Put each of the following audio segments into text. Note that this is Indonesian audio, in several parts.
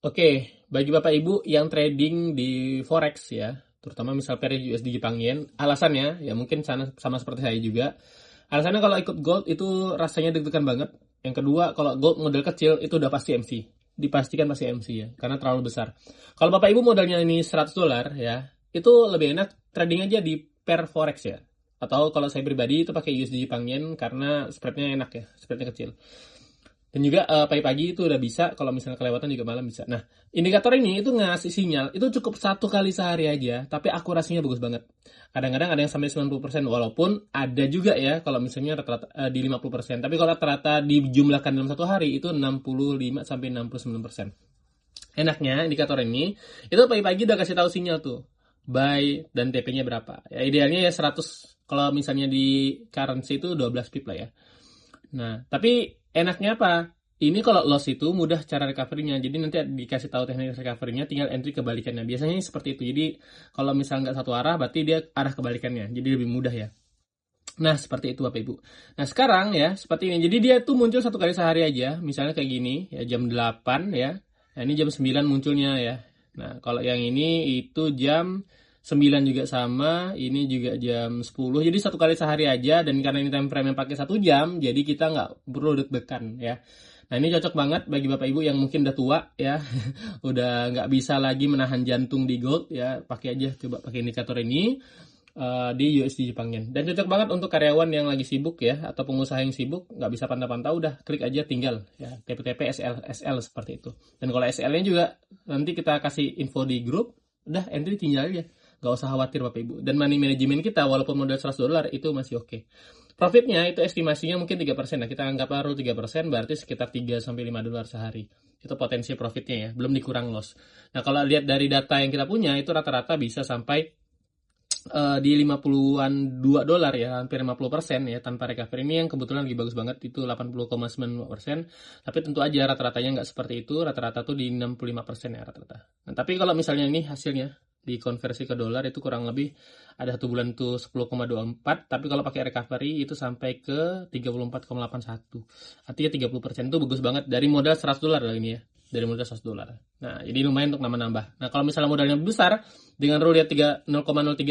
Oke, bagi Bapak Ibu yang trading di Forex ya, terutama misal pair USD Jepang Yen, alasannya ya mungkin sama seperti saya juga. Alasannya kalau ikut gold itu rasanya deg-degan banget. Yang kedua, kalau gold model kecil itu udah pasti MC. Dipastikan pasti MC ya, karena terlalu besar. Kalau Bapak Ibu modalnya ini $100 ya, itu lebih enak trading aja di pair Forex ya. Atau kalau saya pribadi itu pakai USD Jepang Yen karena spreadnya enak ya, spreadnya kecil. Dan juga pagi-pagi itu udah bisa, kalau misalnya kelewatan juga malam bisa. Nah, indikator ini itu ngasih sinyal, itu cukup 1 kali sehari aja, tapi akurasinya bagus banget. Kadang-kadang ada yang sampai 90%, walaupun ada juga ya, kalau misalnya rata-rata di 50%. Tapi kalau rata-rata dijumlahkan dalam satu hari, itu 65-69%. Enaknya indikator ini, itu pagi-pagi udah kasih tahu sinyal tuh, buy dan TP-nya berapa. Ya, idealnya ya 100, kalau misalnya di currency itu 12 pip lah ya. Nah, tapi enaknya apa? Ini kalau loss itu mudah cara recovery-nya. Jadi nanti dikasih tahu teknik recovery-nya, tinggal entry kebalikannya. Biasanya seperti itu. Jadi kalau misalnya nggak satu arah, berarti dia arah kebalikannya. Jadi lebih mudah ya. Nah, seperti itu Bapak Ibu. Nah, sekarang ya, seperti ini. Jadi dia tuh muncul 1 kali sehari aja. Misalnya kayak gini, ya jam 8 ya. Nah, ini jam 9 munculnya ya. Nah, kalau yang ini itu jam 9 juga sama, ini juga jam 10. Jadi 1 kali sehari aja, dan karena ini time frame yang pakai 1 jam, jadi kita nggak perlu deg-degan ya. Nah, ini cocok banget bagi Bapak Ibu yang mungkin udah tua ya, udah nggak bisa lagi menahan jantung di gold ya, pakai aja, coba pakai indikator ini di USD Jepang Yen. Dan cocok banget untuk karyawan yang lagi sibuk ya, atau pengusaha yang sibuk, nggak bisa pantau-pantau, udah klik aja tinggal ya, TP-TP SL seperti itu. Dan kalau SL-nya juga nanti kita kasih info di grup, udah entry tinggal aja. Nggak usah khawatir Bapak Ibu. Dan money management kita walaupun modal $100 itu masih oke. Profitnya itu estimasinya mungkin 3%. Nah, kita anggap baru 3%, berarti sekitar $3-5 sehari. Itu potensi profitnya ya, belum dikurang loss. Nah, kalau lihat dari data yang kita punya, itu rata-rata bisa sampai di 50-an $2 ya, hampir 50% ya tanpa recovery. Ini yang kebetulan lagi bagus banget, itu 80,95%. Tapi tentu aja rata-ratanya nggak seperti itu, rata-rata tuh di 65% ya rata-rata. Nah, tapi kalau misalnya ini hasilnya dikonversi ke dolar itu kurang lebih ada 1 bulan tuh 10,24, tapi kalau pakai recovery itu sampai ke 34,81. Artinya 30% itu bagus banget dari modal $100 lah ini ya. Dari modal $100. Nah, jadi lumayan untuk nambah-nambah. Nah, kalau misalnya modalnya besar, dengan rule 0,03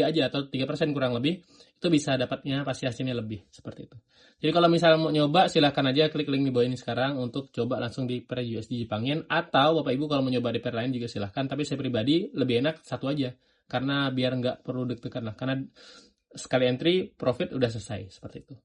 aja atau 3% kurang lebih, itu bisa dapatnya pasti hasilnya lebih, seperti itu. Jadi kalau misalnya mau nyoba, silahkan aja klik link di bawah ini sekarang untuk coba langsung di pair USD Jepang Yen, atau Bapak Ibu kalau mau nyoba di pair lain juga silahkan, tapi saya pribadi lebih enak satu aja, karena biar nggak perlu deg-degan lah, karena sekali entry, profit udah selesai, seperti itu.